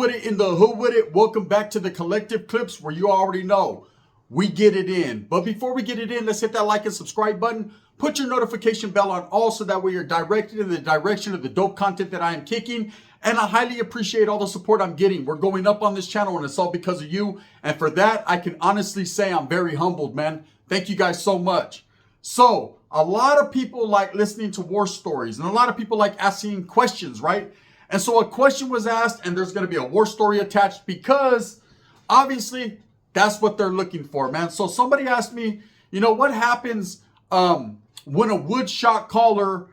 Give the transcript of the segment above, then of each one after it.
with it in the hood with it. Welcome back to the Collective Clips, where you already know we get it in. But before we get it in, let's hit that like and subscribe button. Put your notification bell on all so that way you're directed in the direction of the dope content that I am kicking. And I highly appreciate all the support I'm getting. We're going up on this channel and it's all because of you. And for that, I can honestly say I'm very humbled, man. Thank you guys so much. So a lot of people like listening to war stories and a lot of people like asking questions, right? And so a question was asked and there's going to be a war story attached because obviously that's what they're looking for, man. So somebody asked me, what happens when a wood shot caller,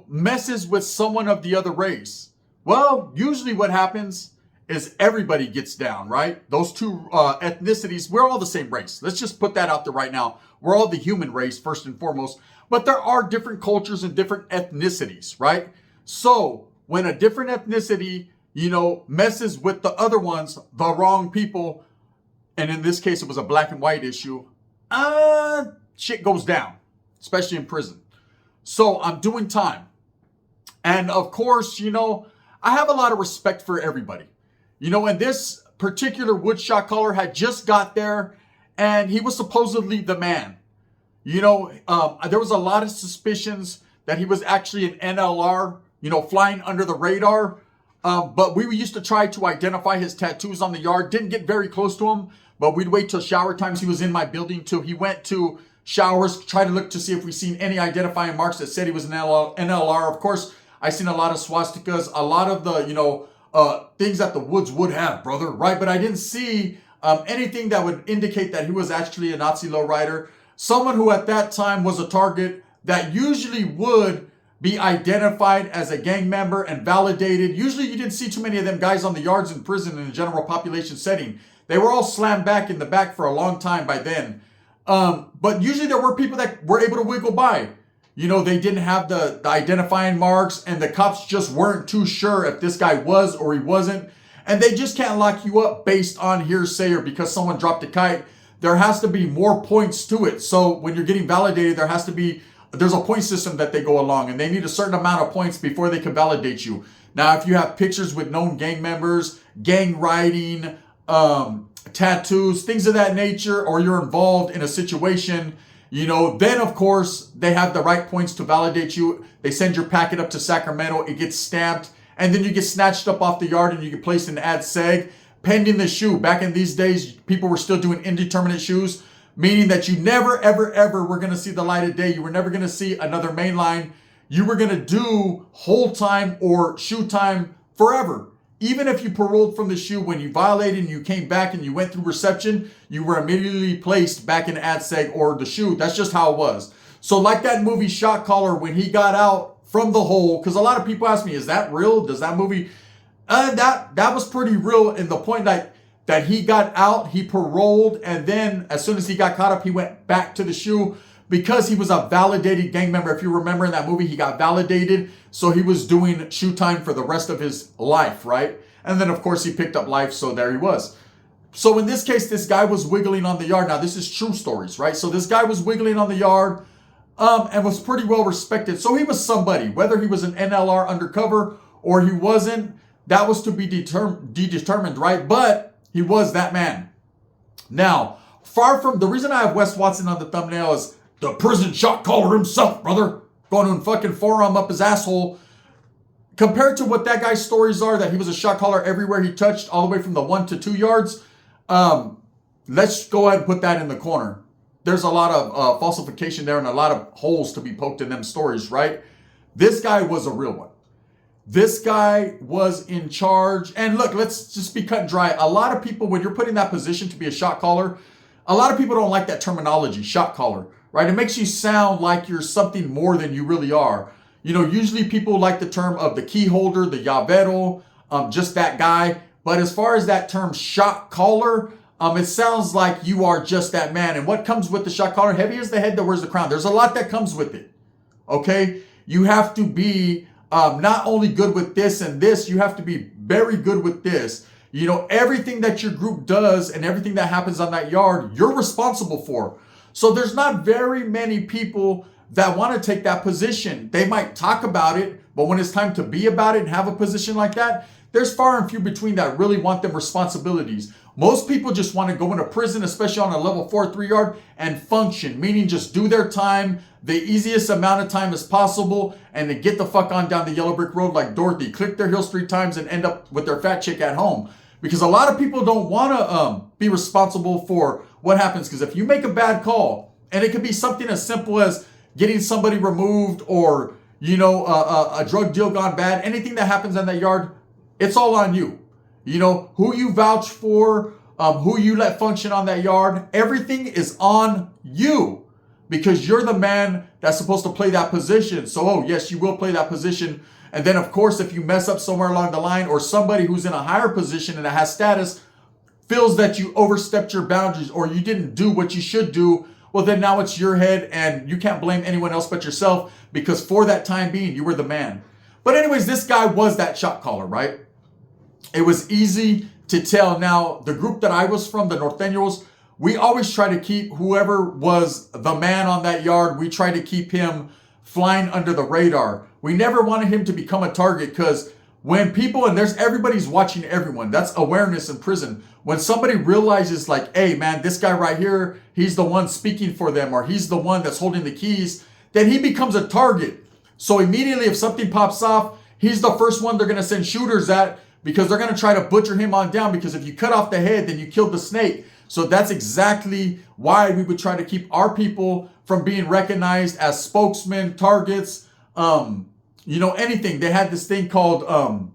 messes with someone of the other race? Well, usually what happens is everybody gets down, right? Those two ethnicities, we're all the same race. Let's just put that out there right now. We're all the human race, first and foremost. But there are different cultures and different ethnicities, right? So when a different ethnicity, messes with the other ones, the wrong people, and in this case, it was a black and white issue, shit goes down, especially in prison. So I'm doing time. And of course, I have a lot of respect for everybody. And this particular wood shot caller had just got there and he was supposedly the man. There was a lot of suspicions that he was actually an NLR, flying under the radar. But we used to try to identify his tattoos on the yard. Didn't get very close to him, but we'd wait till shower times. He was in my building till he went to showers, try to look to see if we seen any identifying marks that said he was an NLR. Of course, I seen a lot of swastikas, a lot of the, things that the Woods would have, brother, right? But I didn't see anything that would indicate that he was actually a Nazi lowrider. Someone who at that time was a target that usually would be identified as a gang member and validated. Usually you didn't see too many of them guys on the yards in prison in a general population setting. They were all slammed back in the back for a long time by then. But usually there were people that were able to wiggle by. They didn't have the identifying marks and the cops just weren't too sure if this guy was or he wasn't. And they just can't lock you up based on hearsay or because someone dropped a kite. There has to be more points to it. So when you're getting validated, there's a point system that they go along and they need a certain amount of points before they can validate you. Now, if you have pictures with known gang members, gang writing, tattoos, things of that nature, or you're involved in a situation, then of course they have the right points to validate you. They send your packet up to Sacramento, it gets stamped, and then you get snatched up off the yard and you get placed in ad seg, pending the shoe. Back in these days, people were still doing indeterminate shoes, meaning that you never, ever, ever were going to see the light of day. You were never going to see another main line. You were going to do hold time or shoe time forever. Even if you paroled from the shoe, when you violated and you came back and you went through reception, you were immediately placed back in ad seg or the shoe. That's just how it was. So like that movie Shotcaller, when he got out from the hole, because a lot of people ask me, is that real? Does that movie, that was pretty real in the point that he got out, he paroled, and then as soon as he got caught up, he went back to the shoe because he was a validated gang member. If you remember in that movie, he got validated. So he was doing shoe time for the rest of his life, right? And then of course he picked up life. So there he was. So in this case, this guy was wiggling on the yard. Now this is true stories, right? So this guy was wiggling on the yard and was pretty well respected. So he was somebody, whether he was an NLR undercover or he wasn't, that was to be determined, right? But he was that man. Now, far from the reason I have Wes Watson on the thumbnail is the prison shot caller himself, brother, going to fucking forearm up his asshole. Compared to what that guy's stories are, that he was a shot caller everywhere he touched, all the way from the 1 to 2 yards. Let's go ahead and put that in the corner. There's a lot of falsification there and a lot of holes to be poked in them stories, right? This guy was a real one. This guy was in charge. And look, let's just be cut and dry. A lot of people, when you're put in that position to be a shot caller, a lot of people don't like that terminology, shot caller, right? It makes you sound like you're something more than you really are. Usually people like the term of the key holder, the llavero, just that guy. But as far as that term shot caller, it sounds like you are just that man. And what comes with the shot caller? Heavy is the head that wears the crown. There's a lot that comes with it, okay? You have to be not only good with this and this, you have to be very good with this. Everything that your group does and everything that happens on that yard, you're responsible for. So there's not very many people that want to take that position. They might talk about it, but when it's time to be about it and have a position like that, there's far and few between that really want them responsibilities. Most people just want to go into prison, especially on a level 4 3-yard, and function, meaning just do their time the easiest amount of time as possible and then get the fuck on down the yellow brick road like Dorothy, click their heels 3 times and end up with their fat chick at home. Because a lot of people don't want to be responsible for what happens. Because if you make a bad call, and it could be something as simple as getting somebody removed or, you know, a drug deal gone bad, anything that happens in that yard, it's all on you. You know, who you vouch for, who you let function on that yard, everything is on you. Because you're the man that's supposed to play that position. So, oh, yes, you will play that position. And then, of course, if you mess up somewhere along the line or somebody who's in a higher position and that has status feels that you overstepped your boundaries or you didn't do what you should do, well, then now it's your head and you can't blame anyone else but yourself because for that time being, you were the man. But anyways, this guy was that shot caller, right? It was easy to tell. Now, the group that I was from, the Norteños, we always try to keep whoever was the man on that yard, we try to keep him flying under the radar. We never wanted him to become a target because when people, and everybody's watching everyone, that's awareness in prison. When somebody realizes like, hey man, this guy right here, he's the one speaking for them or he's the one that's holding the keys, then he becomes a target. So immediately if something pops off, he's the first one they're going to send shooters at because they're going to try to butcher him on down because if you cut off the head, then you killed the snake. So that's exactly why we would try to keep our people from being recognized as spokesmen, targets, you know, anything. They had this thing called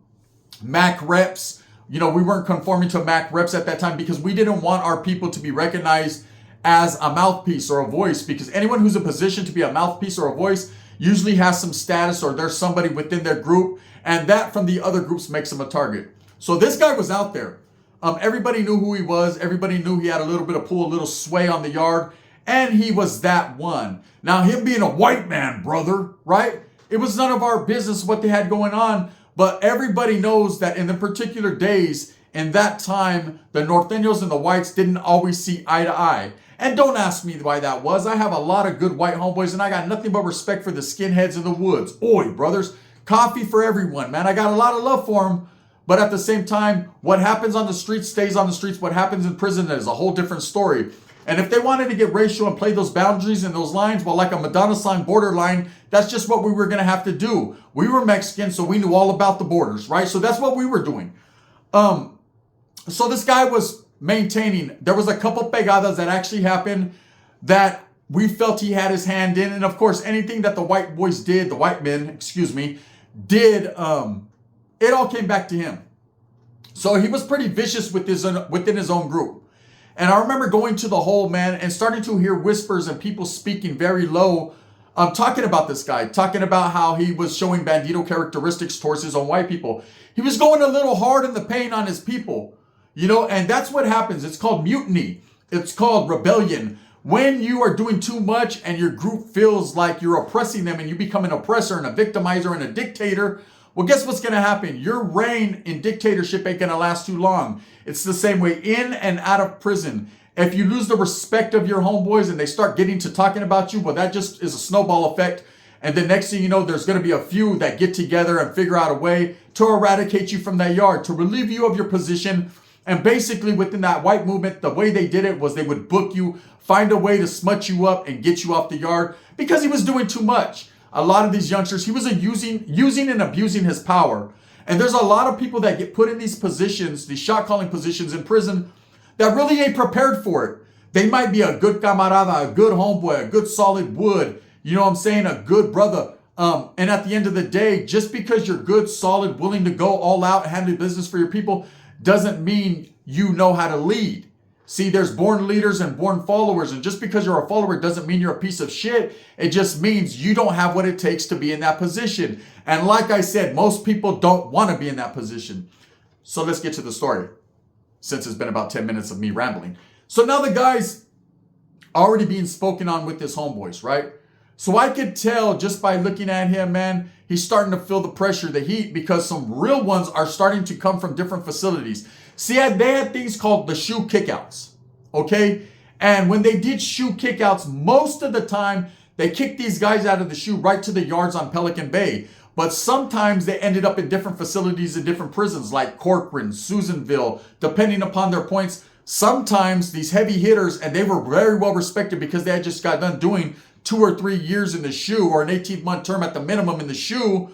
MAC reps. You know, we weren't conforming to MAC reps at that time because we didn't want our people to be recognized as a mouthpiece or a voice because anyone who's in position to be a mouthpiece or a voice usually has some status or there's somebody within their group and that from the other groups makes them a target. So this guy was out there. Everybody knew who he was. Everybody knew he had a little bit of pull, a little sway on the yard. And he was that one. Now, him being a white man, brother, right? It was none of our business what they had going on. But everybody knows that in the particular days, in that time, the Norteños and the whites didn't always see eye to eye. And don't ask me why that was. I have a lot of good white homeboys, and I got nothing but respect for the skinheads in the woods. Oi, brothers, coffee for everyone, man. I got a lot of love for them. But at the same time, what happens on the streets stays on the streets. What happens in prison is a whole different story. And if they wanted to get racial and play those boundaries and those lines, well, like a Madonna sign borderline, that's just what we were going to have to do. We were Mexican, so we knew all about the borders, right? So that's what we were doing. So this guy was maintaining. There was a couple pegadas that actually happened that we felt he had his hand in. And of course, anything that the white boys did, the white men, excuse me, did, it all came back to him. So he was pretty vicious with within his own group. And I remember going to the hole, man, and starting to hear whispers and people speaking very low, talking about this guy, talking about how he was showing bandito characteristics towards his own white people. He was going a little hard in the paint on his people, you know, and that's what happens. It's called mutiny. It's called rebellion. When you are doing too much and your group feels like you're oppressing them and you become an oppressor and a victimizer and a dictator, well, guess what's going to happen? Your reign in dictatorship ain't going to last too long. It's the same way in and out of prison. If you lose the respect of your homeboys and they start getting to talking about you, well, that just is a snowball effect. And the next thing you know, there's going to be a few that get together and figure out a way to eradicate you from that yard, to relieve you of your position. And basically within that white movement, the way they did it was they would book you, find a way to smut you up and get you off the yard because he was doing too much. A lot of these youngsters, he was using and abusing his power. And there's a lot of people that get put in these positions, these shot calling positions in prison that really ain't prepared for it. They might be a good camarada, a good homeboy, a good solid wood, you know what I'm saying, a good brother. And at the end of the day, just because you're good, solid, willing to go all out, handle business for your people, doesn't mean you know how to lead. See, there's born leaders and born followers. And just because you're a follower doesn't mean you're a piece of shit. It just means you don't have what it takes to be in that position. And like I said, most people don't want to be in that position. So let's get to the story, since it's been about 10 minutes of me rambling. So now the guy's already being spoken on with his homeboys, right? So I could tell just by looking at him, man, he's starting to feel the pressure, the heat, because some real ones are starting to come from different facilities. See, they had things called the shoe kickouts, okay? And when they did shoe kickouts, most of the time, they kicked these guys out of the shoe right to the yards on Pelican Bay. But sometimes they ended up in different facilities in different prisons like Corcoran, Susanville, depending upon their points. Sometimes these heavy hitters, and they were very well respected because they had just got done doing 2 or 3 years in the SHU or an 18-month term at the minimum in the SHU,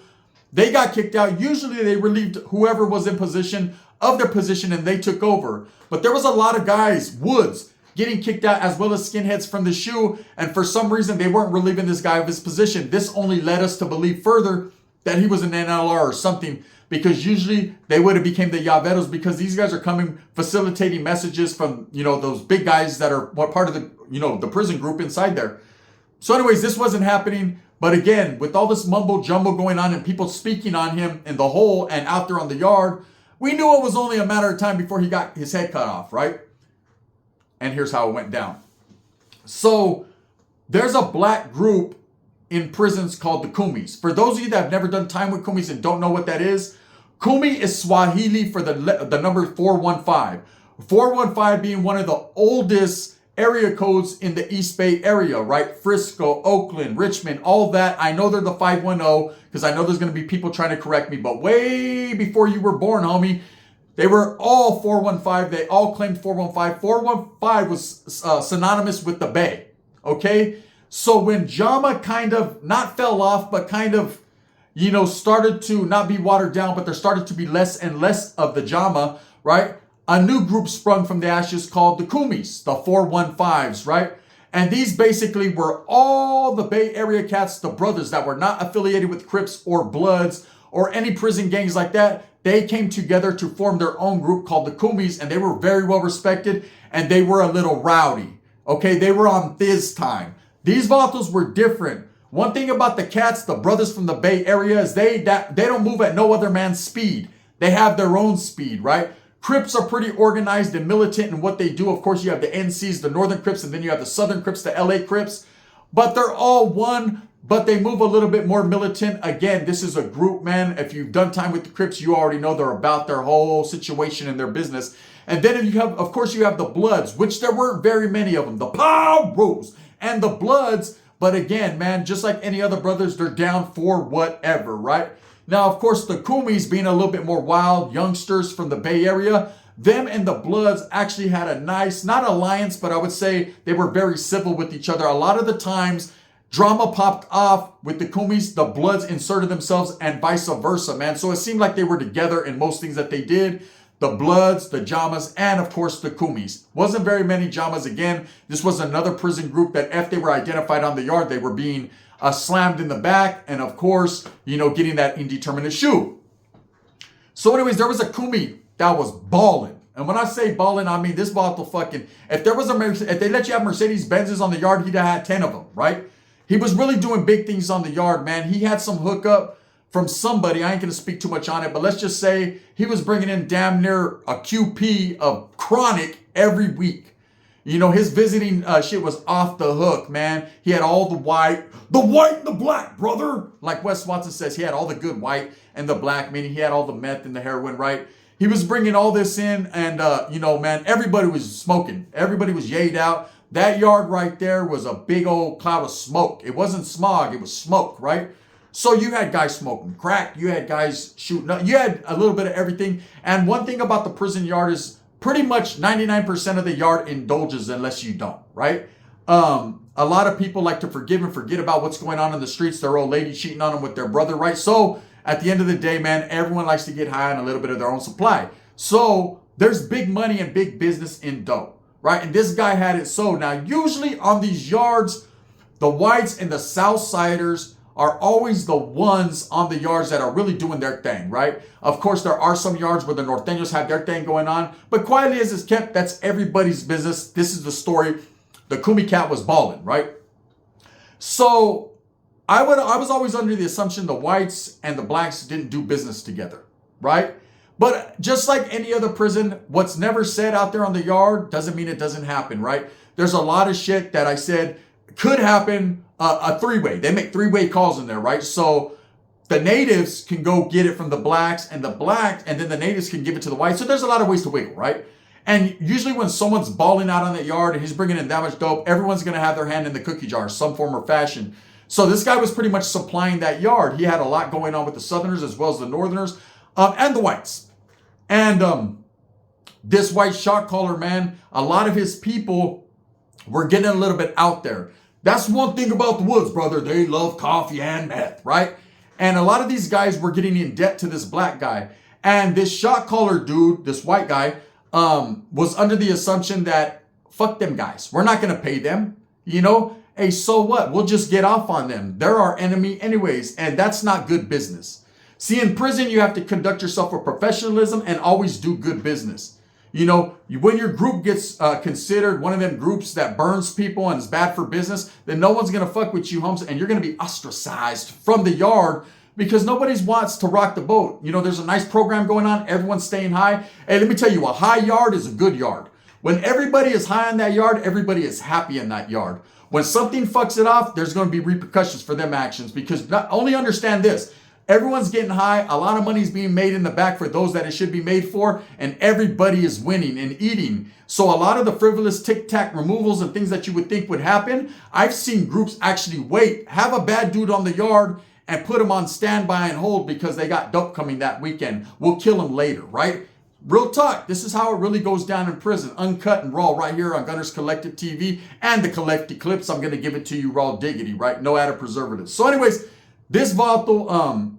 they got kicked out. Usually they relieved whoever was in position of their position and they took over. But there was a lot of guys, Woods, getting kicked out as well as skinheads from the SHU. And for some reason, they weren't relieving this guy of his position. This only led us to believe further that he was an NLR or something, because usually they would have became the Llaveros, because these guys are coming facilitating messages from, those big guys that are part of the, the prison group inside there. So anyways, this wasn't happening. But again, with all this mumbo jumbo going on and people speaking on him in the hole and out there on the yard, we knew it was only a matter of time before he got his head cut off, right? And here's how it went down. So there's a black group in prisons called the Kumis. For those of you that have never done time with Kumis and don't know what that is, Kumi is Swahili for the number 415. 415 being one of the oldest area codes in the East Bay area, right? Frisco, Oakland, Richmond, all that. I know they're the 510 because I know there's going to be people trying to correct me, but way before you were born, homie, they were all 415. They all claimed 415. 415 was synonymous with the Bay, okay? So when Jama kind of not fell off, but kind of, started to not be watered down, but there started to be less and less of the Jama, right? A new group sprung from the ashes called the Kumis, the 415s, right? And these basically were all the Bay Area cats, the brothers that were not affiliated with Crips or Bloods or any prison gangs like that. They came together to form their own group called the Kumis, and they were very well respected, and they were a little rowdy, okay? They were on Thiz time. These vatos were different. One thing about the cats, the brothers from the Bay Area, is they don't move at no other man's speed. They have their own speed, right? Crips are pretty organized and militant in what they do. Of course, you have the NCs, the Northern Crips, and then you have the Southern Crips, the LA Crips. But they're all one, but they move a little bit more militant. Again, this is a group, man. If you've done time with the Crips, you already know they're about their whole situation and their business. And then you have, of course, you have the Bloods, which there weren't very many of them. The Powers and the Bloods. But again, man, just like any other brothers, they're down for whatever, right? Now, of course, the Kumis being a little bit more wild youngsters from the Bay Area, them and the Bloods actually had a nice, not alliance, but I would say they were very civil with each other. A lot of the times, drama popped off with the Kumis, the Bloods inserted themselves, and vice versa, man. So it seemed like they were together in most things that they did. The Bloods, the Jamas, and of course the Kumis. Wasn't very many Jamas again. This was another prison group that if they were identified on the yard, they were being slammed in the back, and of course, getting that indeterminate shoe. So anyways, there was a Kumi that was balling. And when I say balling, I mean this bottle fucking, if they let you have Mercedes-Benzes on the yard, he'd have had 10 of them, right? He was really doing big things on the yard, man. He had some hookup from somebody. I ain't going to speak too much on it, but let's just say he was bringing in damn near a QP of chronic every week. His visiting shit was off the hook, man. He had all the white and the black, brother. Like Wes Watson says, he had all the good white and the black, meaning he had all the meth and the heroin, right? He was bringing all this in, and, man, everybody was smoking. Everybody was yayed out. That yard right there was a big old cloud of smoke. It wasn't smog, it was smoke, right? So you had guys smoking crack. You had guys shooting up. You had a little bit of everything. And one thing about the prison yard is pretty much 99% of the yard indulges unless you don't, right? A lot of people like to forgive and forget about what's going on in the streets. Their old lady cheating on them with their brother, right? So at the end of the day, man, everyone likes to get high on a little bit of their own supply. So there's big money and big business in dope, right? And this guy had it so. Now, usually on these yards, the whites and the Southsiders are always the ones on the yards that are really doing their thing, right? Of course, there are some yards where the Norteños have their thing going on, but quietly as it's kept, that's everybody's business. This is the story. The Kumi cat was balling, right? So I was always under the assumption the whites and the blacks didn't do business together, right? But just like any other prison, what's never said out there on the yard doesn't mean it doesn't happen, right? There's a lot of shit that I said could happen. A three-way. They make three-way calls in there, right? So the natives can go get it from the blacks, and then the natives can give it to the whites. So there's a lot of ways to wiggle, right? And usually when someone's balling out on that yard and he's bringing in that much dope, everyone's going to have their hand in the cookie jar, some form or fashion. So this guy was pretty much supplying that yard. He had a lot going on with the Southerners as well as the Northerners, and the whites. And this white shot caller, man, a lot of his people were getting a little bit out there. That's one thing about the woods, brother. They love coffee and meth, right? And a lot of these guys were getting in debt to this black guy. And this shot caller dude, this white guy, was under the assumption that, fuck them guys. We're not going to pay them. You know, hey, so what? We'll just get off on them. They're our enemy anyways. And that's not good business. See, in prison, you have to conduct yourself with professionalism and always do good business. You know, when your group gets considered one of them groups that burns people and is bad for business, then no one's going to fuck with you, Holmes, and you're going to be ostracized from the yard because nobody wants to rock the boat. You know, there's a nice program going on. Everyone's staying high. Hey, let me tell you, a high yard is a good yard. When everybody is high in that yard, everybody is happy in that yard. When something fucks it off, there's going to be repercussions for them actions because not only understand this, everyone's getting high. A lot of money is being made in the back for those that it should be made for. And everybody is winning and eating. So a lot of the frivolous tic-tac removals and things that you would think would happen, I've seen groups actually wait, have a bad dude on the yard and put him on standby and hold because they got dope coming that weekend. We'll kill him later, right? Real talk. This is how it really goes down in prison. Uncut and raw right here on Gunner's Collective TV and the Collective Clips. I'm going to give it to you raw diggity, right? No added preservatives. So anyways, this volatile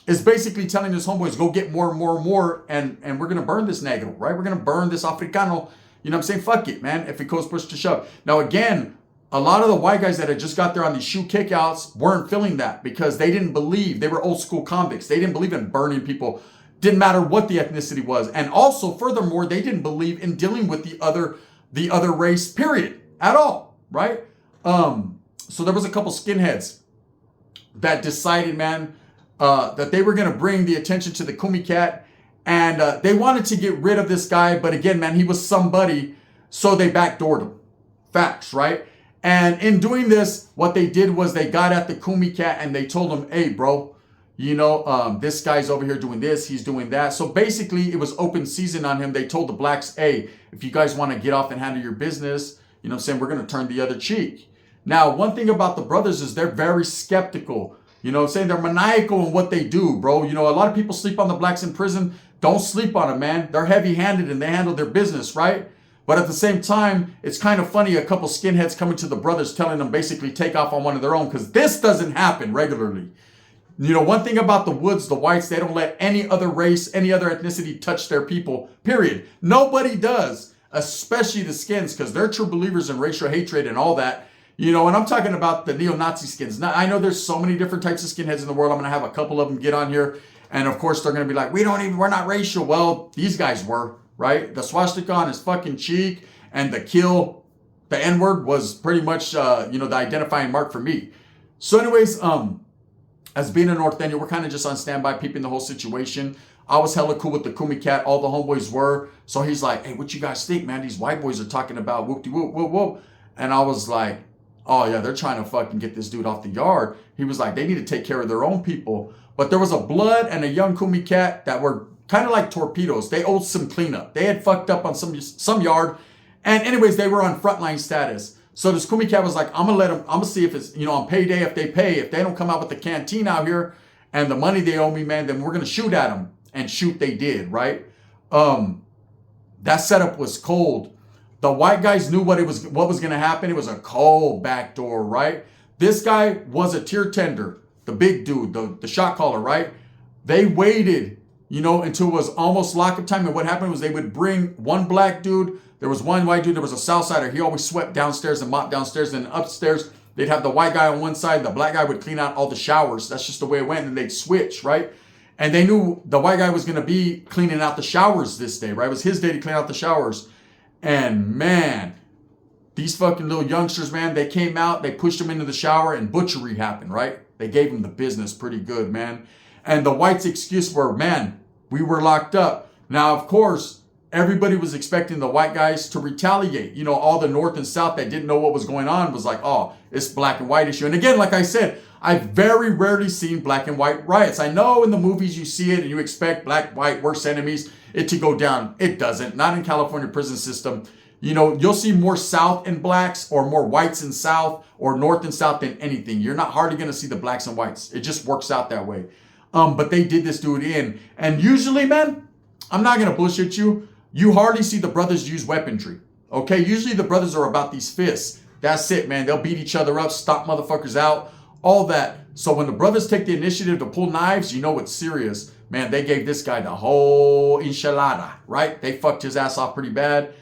is basically telling his homeboys, go get more and more and more, and we're going to burn this negro, right? We're going to burn this Africano. You know what I'm saying? Fuck it, man, if it goes push to shove. Now, again, a lot of the white guys that had just got there on these shoe kickouts weren't feeling that because they didn't believe. They were old school convicts. They didn't believe in burning people. Didn't matter what the ethnicity was. And also, furthermore, they didn't believe in dealing with the other race, period, at all, right? So there was a couple skinheads that decided, man, that they were going to bring the attention to the Kumis cat, and they wanted to get rid of this guy, but again, man, he was somebody, so they backdoored him. Facts, right? And in doing this, what they did was they got at the Kumis cat and they told him, hey, bro, you know, this guy's over here doing this, he's doing that. So basically, it was open season on him. They told the blacks, hey, if you guys want to get off and handle your business, you know what I'm saying, we're going to turn the other cheek. Now, one thing about the brothers is they're very skeptical. You know what I'm saying? They're maniacal in what they do, bro. You know, a lot of people sleep on the blacks in prison. Don't sleep on them, man. They're heavy-handed and they handle their business, right? But at the same time, it's kind of funny, a couple skinheads coming to the brothers telling them basically take off on one of their own because this doesn't happen regularly. You know, one thing about the woods, the whites, they don't let any other race, any other ethnicity touch their people, period. Nobody does, especially the skins, because they're true believers in racial hatred and all that. You know, and I'm talking about the neo-Nazi skins. Now, I know there's so many different types of skinheads in the world. I'm going to have a couple of them get on here. And of course, they're going to be like, we're not racial. Well, these guys were, right? The swastika on his fucking cheek and the kill, the N-word was pretty much, the identifying mark for me. So anyways, as being a Norteño, we're kind of just on standby, peeping the whole situation. I was hella cool with the Kumis cat. All the homeboys were. So he's like, hey, what you guys think, man? These white boys are talking about whoop-de-whoop, whoop-whoop. And I was like, oh yeah, they're trying to fucking get this dude off the yard. He was like, they need to take care of their own people. But there was a blood and a young Kumis cat that were kind of like torpedoes. They owed some cleanup. They had fucked up on some yard. And anyways, they were on frontline status. So this Kumis cat was like, I'm gonna see if it's, on payday, if they pay. If they don't come out with the canteen out here and the money they owe me, man, then we're gonna shoot at them. And shoot they did, right? That setup was cold. The white guys knew what was going to happen. It was a cold backdoor, right? This guy was a tier tender, the big dude, the shot caller, right? They waited, until it was almost lockup time. And what happened was they would bring one black dude. There was one white dude. There was a south sider. He always swept downstairs and mopped downstairs. And upstairs, they'd have the white guy on one side. The black guy would clean out all the showers. That's just the way it went. And they'd switch, right? And they knew the white guy was going to be cleaning out the showers this day, right? It was his day to clean out the showers. And man, these fucking little youngsters, man, they came out, they pushed them into the shower and butchery happened, right? They gave them the business pretty good, man. And the whites' excuse were, man, we were locked up. Now, of course, everybody was expecting the white guys to retaliate. All the North and South that didn't know what was going on was like, oh, it's black and white issue. And again, like I said, I've very rarely seen black and white riots. I know in the movies you see it and you expect black, white, worst enemies, it to go down. It doesn't. Not in California prison system. You know, you'll see more South and blacks or more whites and South or North and South than anything. You're not hardly going to see the blacks and whites. It just works out that way. But they did this dude in. And usually, man, I'm not going to bullshit you. You hardly see the brothers use weaponry. Okay? Usually the brothers are about these fists. That's it, man. They'll beat each other up, stomp motherfuckers out, all that. So when the brothers take the initiative to pull knives, you know it's serious. Man, they gave this guy the whole enchilada, right? They fucked his ass off pretty bad.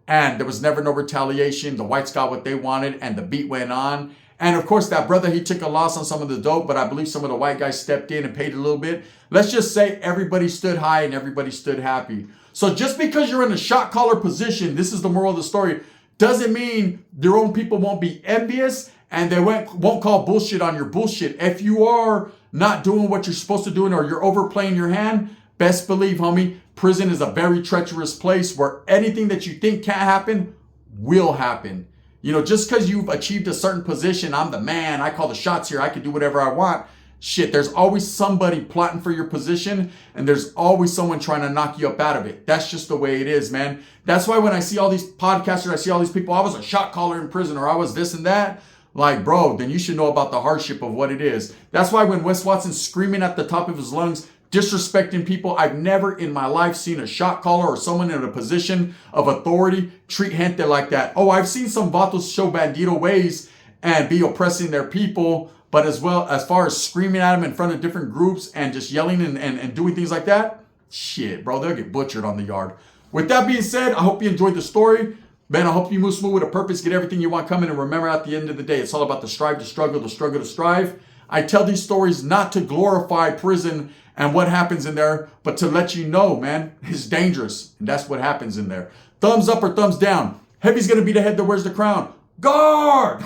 And there was never no retaliation. The whites got what they wanted and the beat went on. And of course, that brother, he took a loss on some of the dope, but I believe some of the white guys stepped in and paid a little bit. Let's just say everybody stood high and everybody stood happy. So just because you're in a shot caller position, this is the moral of the story, doesn't mean their own people won't be envious and they won't call bullshit on your bullshit. If you are not doing what you're supposed to do or you're overplaying your hand, best believe, homie, prison is a very treacherous place where anything that you think can't happen will happen. You know, just because you've achieved a certain position, I'm the man, I call the shots here, I can do whatever I want. Shit, there's always somebody plotting for your position and there's always someone trying to knock you up out of it. That's just the way it is, man. That's why when I see all these podcasters, I see all these people, I was a shot caller in prison or I was this and that. Like, bro, then you should know about the hardship of what it is. That's why when Wes Watson's screaming at the top of his lungs, disrespecting people, I've never in my life seen a shot caller or someone in a position of authority treat gente like that. Oh, I've seen some vatos show bandito ways and be oppressing their people, but as well as far as screaming at them in front of different groups and just yelling and doing things like that, shit, bro, they'll get butchered on the yard. With that being said, I hope you enjoyed the story. Man, I hope you move smooth with a purpose, get everything you want coming, and remember at the end of the day, it's all about the strive, the struggle, the struggle, to strive. I tell these stories not to glorify prison and what happens in there, but to let you know, man, it's dangerous. And that's what happens in there. Thumbs up or thumbs down. Heavy's going to be the head that wears the crown. Guard!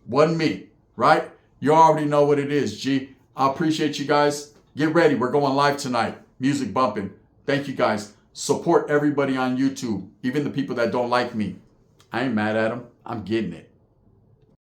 Wasn't me, right? You already know what it is, G. I appreciate you guys. Get ready. We're going live tonight. Music bumping. Thank you, guys. Support everybody on YouTube, even the people that don't like me. I ain't mad at them. I'm getting it.